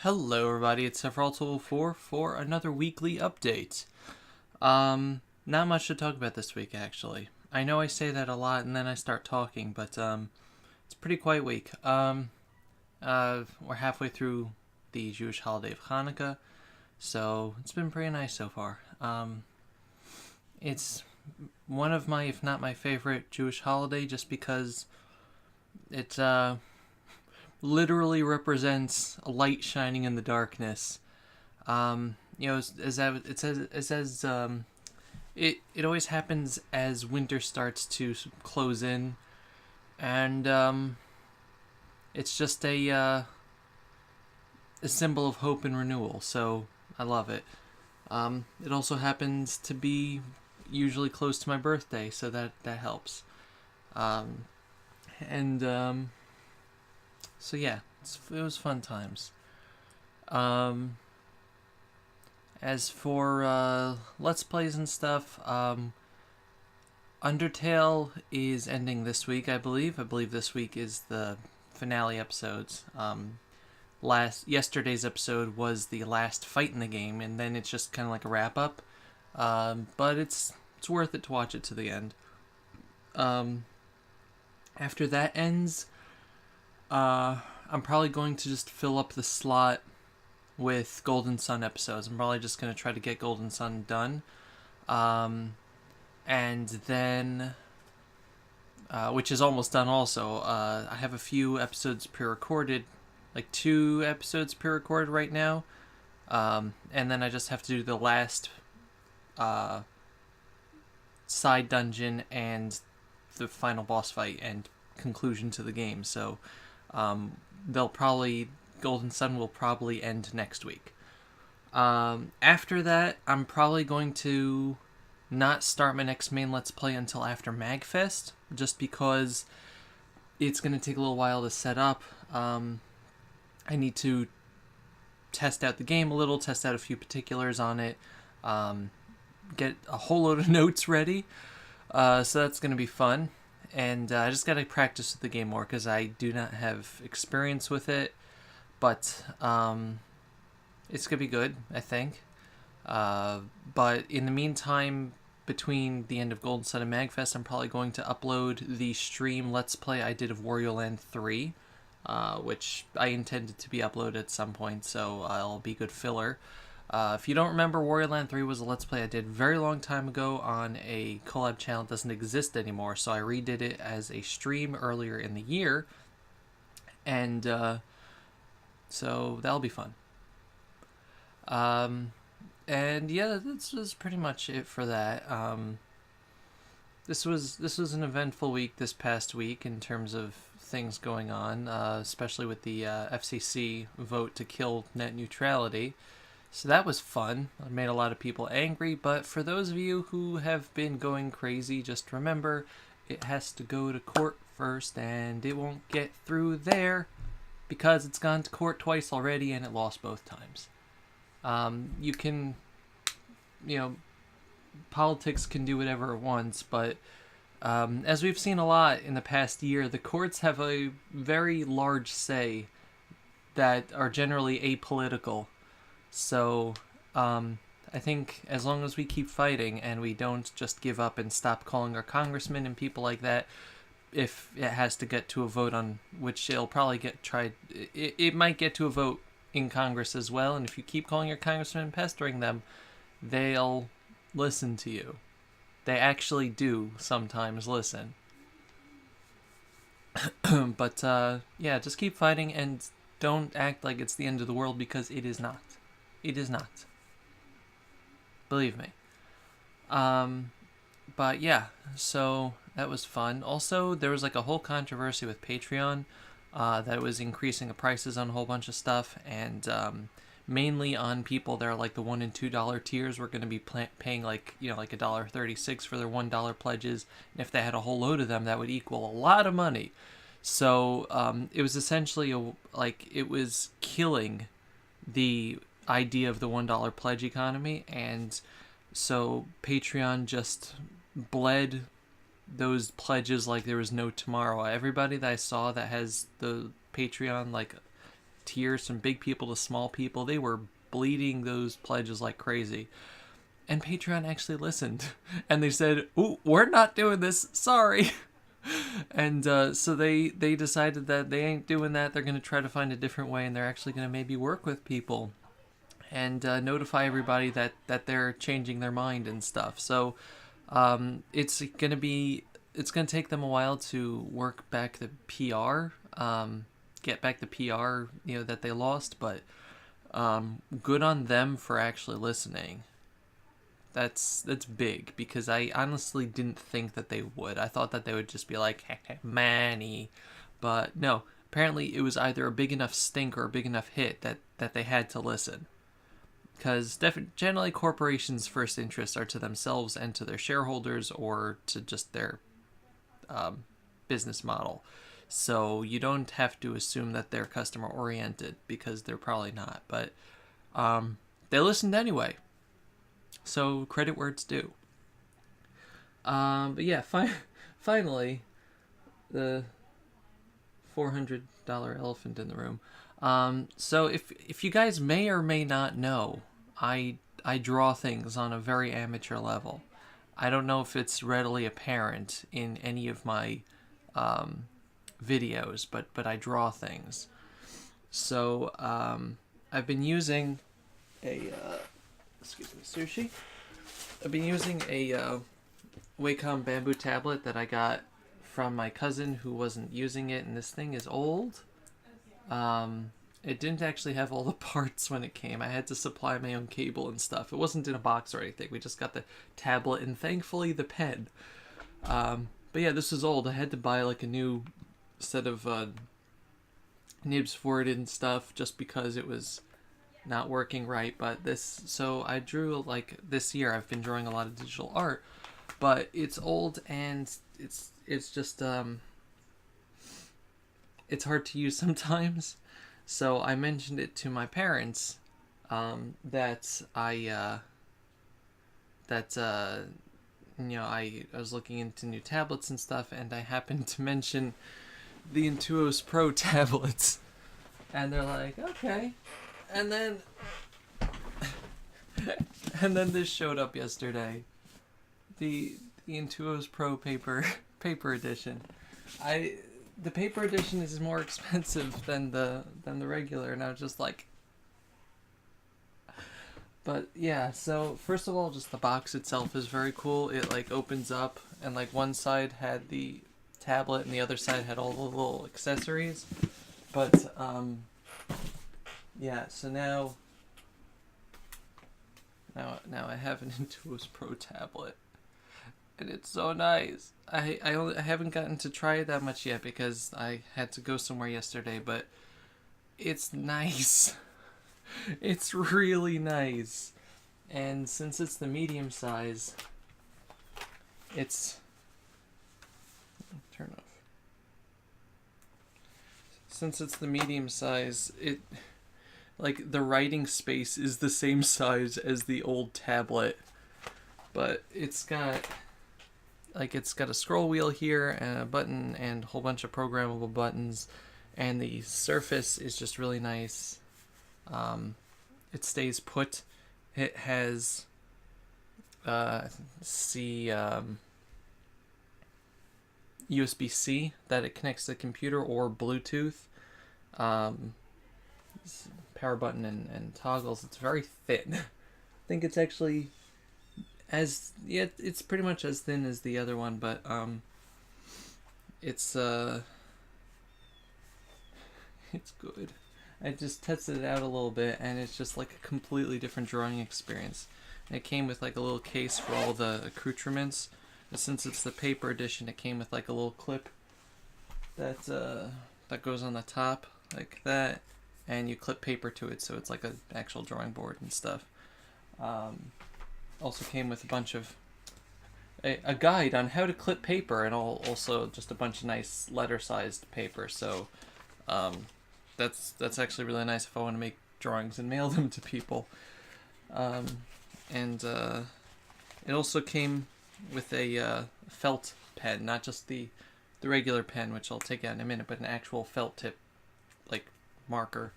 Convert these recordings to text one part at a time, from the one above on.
Hello everybody, it's Sephiroth4 for another weekly update. Not much to talk about this week actually. I know I say that a lot and then I start talking, but it's a pretty quiet week. We're halfway through the Jewish holiday of Hanukkah, so it's been pretty nice so far. It's one of my, if not my favorite Jewish holiday, just because it's literally represents a light shining in the darkness. It always happens as winter starts to close in, and it's just a symbol of hope and renewal. So I love it. It also happens to be usually close to my birthday, so that helps. And So yeah, it was fun times. As for Let's Plays and stuff, Undertale is ending this week, I believe. I believe this week is the finale episodes. Yesterday's episode was the last fight in the game, and then it's just kind of like a wrap up. But it's worth it to watch it to the end. After that ends, I'm probably going to just fill up the slot with Golden Sun episodes. I'm probably just going to try to get Golden Sun done. And then, which is almost done also, I have a few episodes pre-recorded, like 2 episodes pre-recorded right now. And then I just have to do the last side dungeon and the final boss fight and conclusion to the game. So Golden Sun will probably end next week. After that, I'm probably going to not start my next main Let's Play until after MAGFest, just because it's going to take a little while to set up. I need to test out the game a little, test out a few particulars on it, get a whole load of notes ready, so that's going to be fun. And I just got to practice with the game more because I do not have experience with it. But it's going to be good, I think. But in the meantime, between the end of Golden Sun and MAGFest, I'm probably going to upload the stream Let's Play I did of Wario Land 3, which I intended to be uploaded at some point, so I'll be good filler. If you don't remember, Wario Land 3 was a Let's Play I did a very long time ago on a collab channel. It doesn't exist anymore, so I redid it as a stream earlier in the year. And so that'll be fun. And yeah, this was pretty much it for that. This was an eventful week this past week in terms of things going on, especially with the FCC vote to kill net neutrality. So that was fun. It made a lot of people angry, but for those of you who have been going crazy, just remember it has to go to court first, and it won't get through there because it's gone to court twice already and it lost both times. Politics can do whatever it wants, but as we've seen a lot in the past year, the courts have a very large say that are generally apolitical. So, I think as long as we keep fighting and we don't just give up and stop calling our congressmen and people like that, if it has to get to a vote on which it'll probably it might get to a vote in Congress as well, and if you keep calling your congressmen and pestering them, they'll listen to you. They actually do sometimes listen. But, yeah, just keep fighting and don't act like it's the end of the world, because it is not. It is not. Believe me. But yeah, so that was fun. Also, there was like a whole controversy with Patreon that it was increasing the prices on a whole bunch of stuff, and mainly on people that are like the $1 and $2 tiers were going to be paying like $1.36 for their $1 pledges, and if they had a whole load of them, that would equal a lot of money. So it was essentially it was killing the idea of the $1 pledge economy, and so Patreon just bled those pledges like there was no tomorrow. Everybody that I saw that has the Patreon like tiers from big people to small people. They were bleeding those pledges like crazy. And Patreon actually listened. And they said, "Ooh, we're not doing this. Sorry." And so they decided that they ain't doing that. They're going to try to find a different way, and they're actually going to maybe work with people and notify everybody that they're changing their mind and stuff. So it's going to take them a while to work back the PR, get back the PR, that they lost, but good on them for actually listening. That's big, because I honestly didn't think that they would. I thought that they would just be like, Manny. But no, apparently it was either a big enough stink or a big enough hit that they had to listen. Because generally corporations' first interests are to themselves and to their shareholders, or to just their business model. So you don't have to assume that they're customer oriented, because they're probably not. But they listened anyway. So credit where it's due. But yeah, finally, the $400 elephant in the room. So if you guys may or may not know, I draw things on a very amateur level. I don't know if it's readily apparent in any of my videos, but I draw things. So I've been using a excuse me, sushi. I've been using a Wacom bamboo tablet that I got from my cousin who wasn't using it, and this thing is old. It didn't actually have all the parts when it came. I had to supply my own cable and stuff. It wasn't in a box or anything. We just got the tablet and thankfully the pen. But yeah, this is old. I had to buy like a new set of nibs for it and stuff just because it was not working right. But so I drew, like, this year I've been drawing a lot of digital art, but it's old and it's just it's hard to use sometimes. So I mentioned it to my parents that I was looking into new tablets and stuff, and I happened to mention the Intuos Pro tablets, and they're like, okay. And then this showed up yesterday, the Intuos Pro paper edition. The paper edition is more expensive than the regular, and I was just like, but yeah. So first of all, just the box itself is very cool. It like opens up, and like one side had the tablet and the other side had all the little accessories. But yeah. So now I have an Intuos Pro tablet. And it's so nice. I haven't gotten to try it that much yet because I had to go somewhere yesterday, but it's nice. It's really nice. And since it's the medium size, turn off. Since it's the medium size, like the writing space is the same size as the old tablet, but it's got a scroll wheel here and a button and a whole bunch of programmable buttons, and the surface is just really nice. It stays put. It has USB-C that it connects to the computer, or Bluetooth. Power button and toggles. It's very thin. I think it's actually it's pretty much as thin as the other one, but it's good. I just tested it out a little bit, and it's just like a completely different drawing experience. And it came with like a little case for all the accoutrements. And since it's the paper edition, it came with like a little clip that goes on the top like that, and you clip paper to it, so it's like an actual drawing board and stuff. Also came with a bunch of a guide on how to clip paper, and also just a bunch of nice letter-sized paper. So that's actually really nice if I want to make drawings and mail them to people. And it also came with a felt pen, not just the regular pen, which I'll take out in a minute, but an actual felt tip like marker.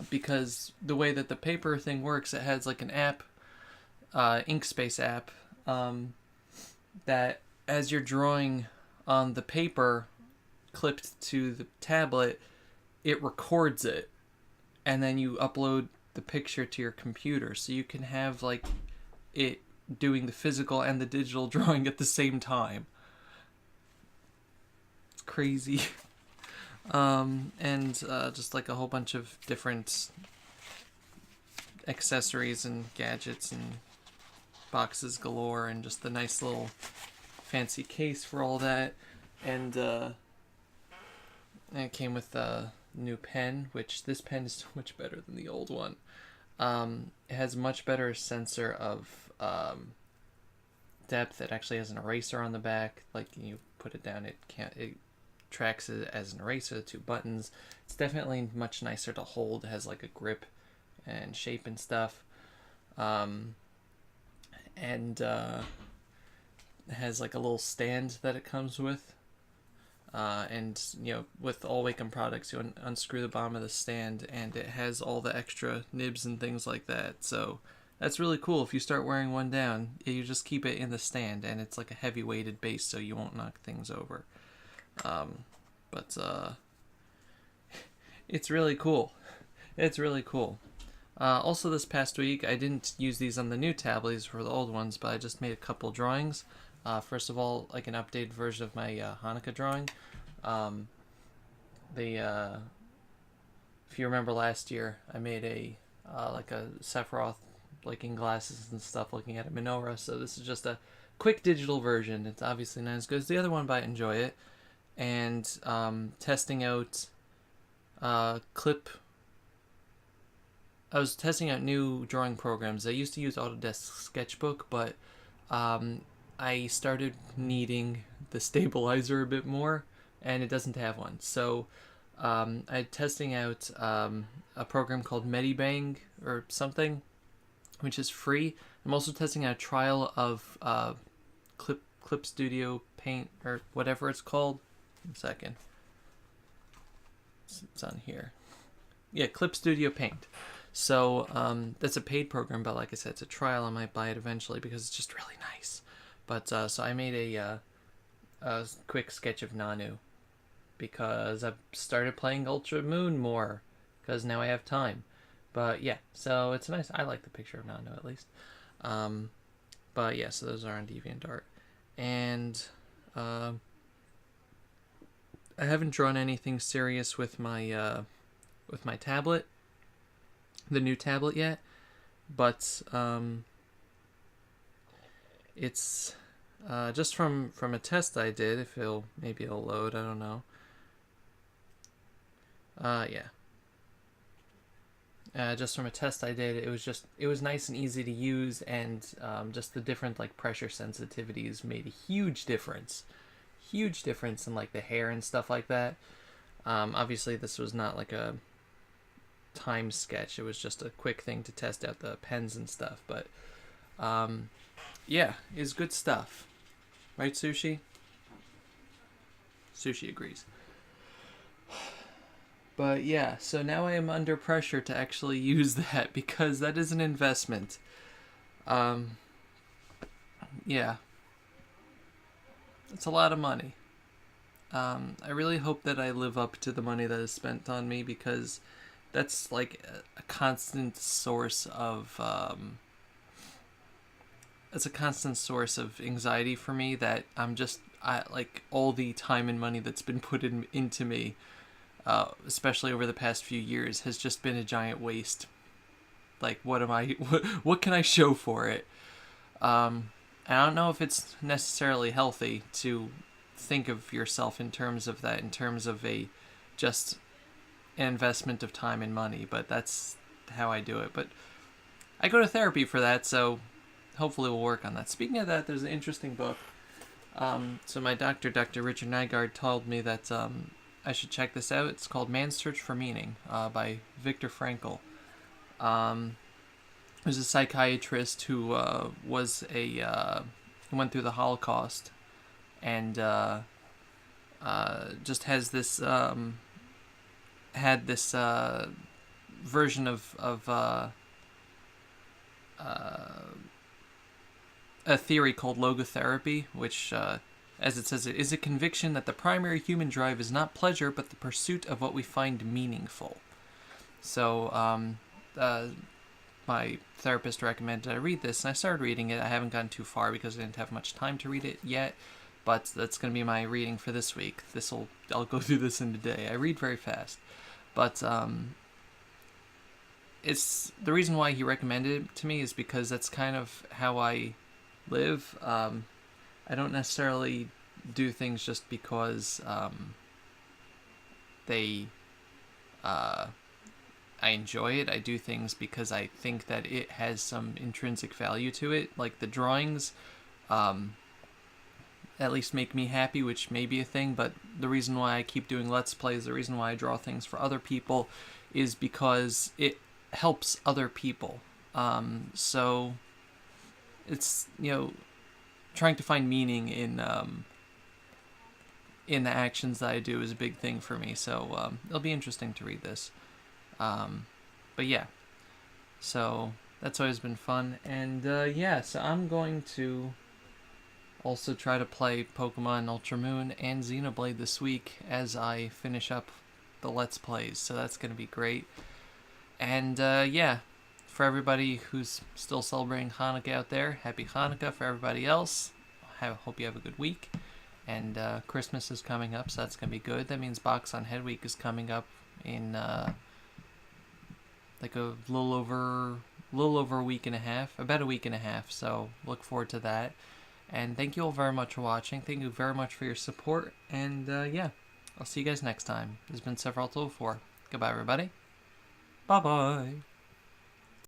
because the way that the paper thing works, it has like an app, Inkspace app, that as you're drawing on the paper clipped to the tablet, it records it, and then you upload the picture to your computer, so you can have like it doing the physical and the digital drawing at the same time. It's crazy. And just like a whole bunch of different accessories and gadgets and boxes galore, and just the nice little fancy case for all that. And it came with a new pen, which this pen is so much better than the old one. It has much better sensor of depth. It actually has an eraser on the back. Like, you put it down, it tracks it as an eraser, 2 buttons. It's definitely much nicer to hold. It has like a grip and shape and stuff. And it has like a little stand that it comes with. And with all Wacom products, you unscrew the bottom of the stand, and it has all the extra nibs and things like that. So that's really cool. If you start wearing one down, you just keep it in the stand, and it's like a heavy weighted base, so you won't knock things over. But it's really cool. It's really cool. Also, this past week, I didn't use these on the new tablets for the old ones, but I just made a couple drawings. First of all, like an updated version of my Hanukkah drawing. If you remember last year, I made a Sephiroth, like in glasses and stuff, looking at a menorah. So this is just a quick digital version. It's obviously not as good as the other one, but I enjoy it. And testing out clip. I was testing out new drawing programs. I used to use Autodesk Sketchbook, but I started needing the stabilizer a bit more, and it doesn't have one. So I'm testing out a program called Medibang or something, which is free. I'm also testing out a trial of Clip Studio Paint, or whatever it's called. 1 second. It's on here. Yeah, Clip Studio Paint. So that's a paid program, but like I said, it's a trial. I might buy it eventually because it's just really nice. But so I made a quick sketch of Nanu because I've started playing Ultra Moon more because now I have time. But yeah, so it's nice. I like the picture of Nanu at least. But yeah, so those are on DeviantArt. And I haven't drawn anything serious with my tablet, the new tablet yet, but it's just from a test I did. If maybe it'll load, I don't know. Yeah. Just from a test I did, it was nice and easy to use, and just the different like pressure sensitivities made a huge difference in like the hair and stuff like that. Obviously this was not like a time sketch, it was just a quick thing to test out the pens and stuff, but yeah, it's good stuff, right, Sushi agrees. But yeah, so now I am under pressure to actually use that because that is an investment. Yeah, it's a lot of money. I really hope that I live up to the money that is spent on me, because that's like a constant source of anxiety for me, that I like all the time and money that's been put into me, especially over the past few years, has just been a giant waste. Like, what can I show for it? I don't know if it's necessarily healthy to think of yourself in terms of that, in terms of just an investment of time and money, but that's how I do it. But I go to therapy for that, so hopefully we'll work on that. Speaking of that, there's an interesting book. So my doctor, Dr. Richard Nygaard, told me that I should check this out. It's called Man's Search for Meaning, by Viktor Frankl. He was a psychiatrist who went through the Holocaust, and just has this had this version of a theory called logotherapy, which, as it says, it is a conviction that the primary human drive is not pleasure, but the pursuit of what we find meaningful. So, my therapist recommended I read this, and I started reading it. I haven't gotten too far because I didn't have much time to read it yet, but that's going to be my reading for this week. I'll go through this in a day. I read very fast, but it's the reason why he recommended it to me is because that's kind of how I live. I don't necessarily do things just because they I enjoy it. I do things because I think that it has some intrinsic value to it. Like the drawings, at least make me happy, which may be a thing, but the reason why I keep doing Let's Plays, the reason why I draw things for other people, is because it helps other people. So it's, trying to find meaning in the actions that I do is a big thing for me. So it'll be interesting to read this. But yeah, so that's always been fun. And so I'm going to also try to play Pokemon Ultra Moon and Xenoblade this week as I finish up the Let's Plays. So that's going to be great. And for everybody who's still celebrating Hanukkah out there, happy Hanukkah. For everybody else, hope you have a good week. And Christmas is coming up, so that's going to be good. That means Box on Head Week is coming up in like a little over a week and a half, about a week and a half. So look forward to that. And thank you all very much for watching. Thank you very much for your support. And I'll see you guys next time. This has been Sephiroth 4. Goodbye, everybody. Bye-bye.